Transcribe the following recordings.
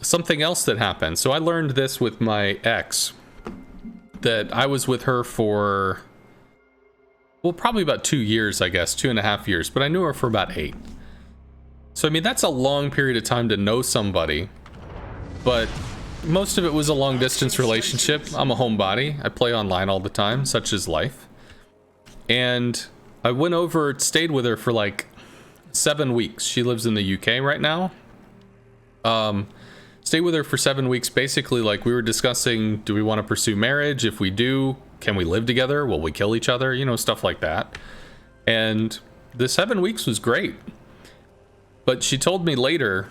something else that happened. So I learned this with my ex, that I was with her for, well, probably about 2 years, I guess, 2.5 years, but I knew her for about 8. So, I mean, that's a long period of time to know somebody, but most of it was a long distance relationship. I'm a homebody. I play online all the time, such is life. And I went over, stayed with her for like 7 weeks. She lives in the UK right now. Stayed with her for 7 weeks. Basically, like, we were discussing, do we want to pursue marriage? If we do, can we live together? Will we kill each other? You know, stuff like that. And the 7 weeks was great. But she told me later,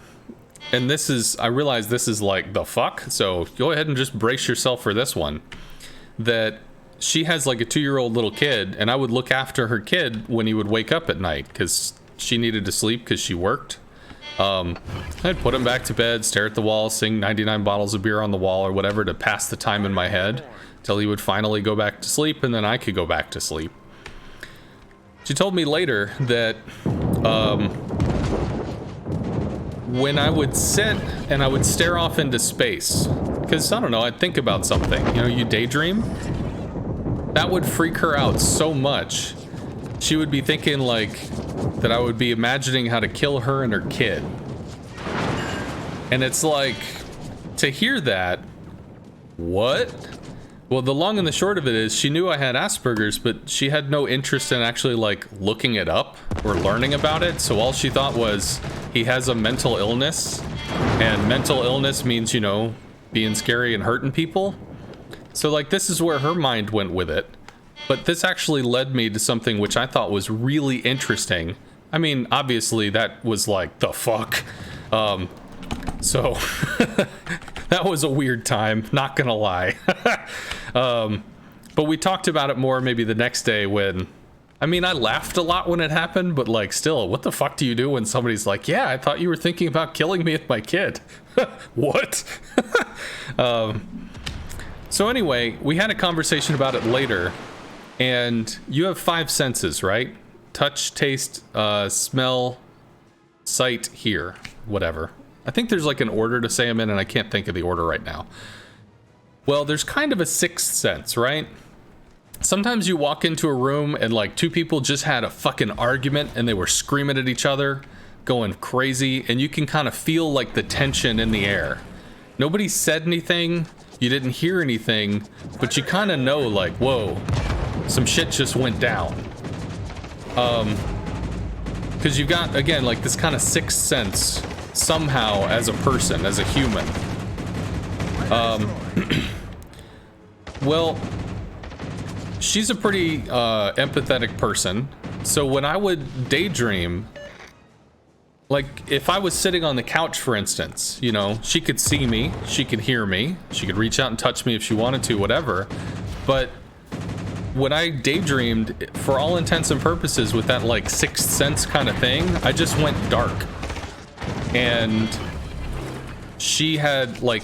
and this is, I realize this is like the fuck, so go ahead and just brace yourself for this one, that she has like a 2-year-old little kid, and I would look after her kid when he would wake up at night because she needed to sleep because she worked. I'd put him back to bed, stare at the wall, sing 99 bottles of beer on the wall or whatever to pass the time in my head till he would finally go back to sleep, and then I could go back to sleep. She told me later that when I would sit and I would stare off into space, because I don't know, I'd think about something, you know, you daydream, that would freak her out so much. She would be thinking like that I would be imagining how to kill her and her kid. And it's like, to hear that, what? Well, the long and the short of it is she knew I had Asperger's, but she had no interest in actually like looking it up or learning about it. So all she thought was he has a mental illness, and mental illness means, you know, being scary and hurting people. So like, this is where her mind went with it. But this actually led me to something which I thought was really interesting. I mean, obviously that was like, the fuck? So that was a weird time, not gonna lie. But we talked about it more maybe the next day when, I mean, I laughed a lot when it happened, but like still, what the fuck do you do when somebody's like, yeah, I thought you were thinking about killing me and my kid. What? So anyway, we had a conversation about it later, and you have 5 senses, right? Touch, taste, smell, sight, hear, whatever. I think there's like an order to say them in, and I can't think of the order right now. Well, there's kind of a 6th sense, right? Sometimes you walk into a room and like 2 people just had a fucking argument and they were screaming at each other, going crazy, and you can kind of feel like the tension in the air. Nobody said anything, you didn't hear anything, but you kind of know like, whoa, some shit just went down. Because you've got, again, like this kind of 6th sense somehow as a person, as a human. Well, she's a pretty empathetic person, so when I would daydream, like if I was sitting on the couch, for instance, you know, she could see me, she could hear me, she could reach out and touch me if she wanted to, whatever, but when I daydreamed, for all intents and purposes, with that like 6th sense kind of thing, I just went dark. And she had like,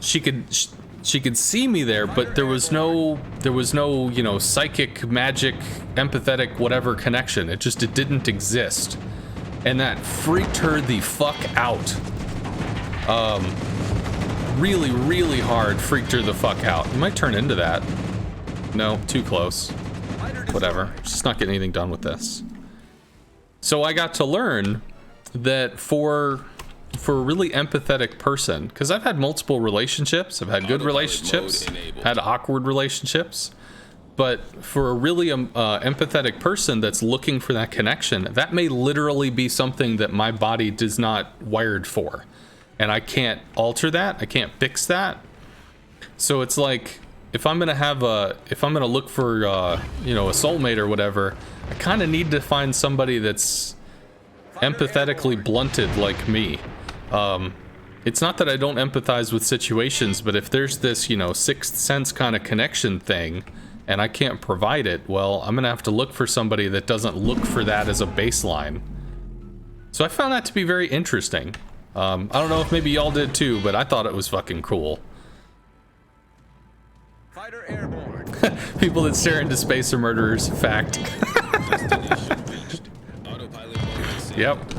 she could see me there, but there was no, you know, psychic, magic, empathetic, whatever connection. It didn't exist. And that freaked her the fuck out. Really, really hard freaked her the fuck out. You might turn into that. No, too close. Whatever. Just not getting anything done with this. So I got to learn that for a really empathetic person, because I've had multiple relationships, I've had good relationships, had awkward relationships, but for a really empathetic person that's looking for that connection, that may literally be something that my body is not wired for, and I can't alter that, I can't fix that. So it's like, if I'm gonna look for you know, a soulmate or whatever, I kind of need to find somebody that's empathetically blunted like me. It's not that I don't empathize with situations, but if there's this, you know, 6th sense kind of connection thing and I can't provide it, well, I'm gonna have to look for somebody that doesn't look for that as a baseline. So I found that to be very interesting. I don't know if maybe y'all did too, but I thought it was fucking cool. Fighter airborne. People that stare into space are murderers. Fact. Destination reached. Autopilot mode disabled. Yep.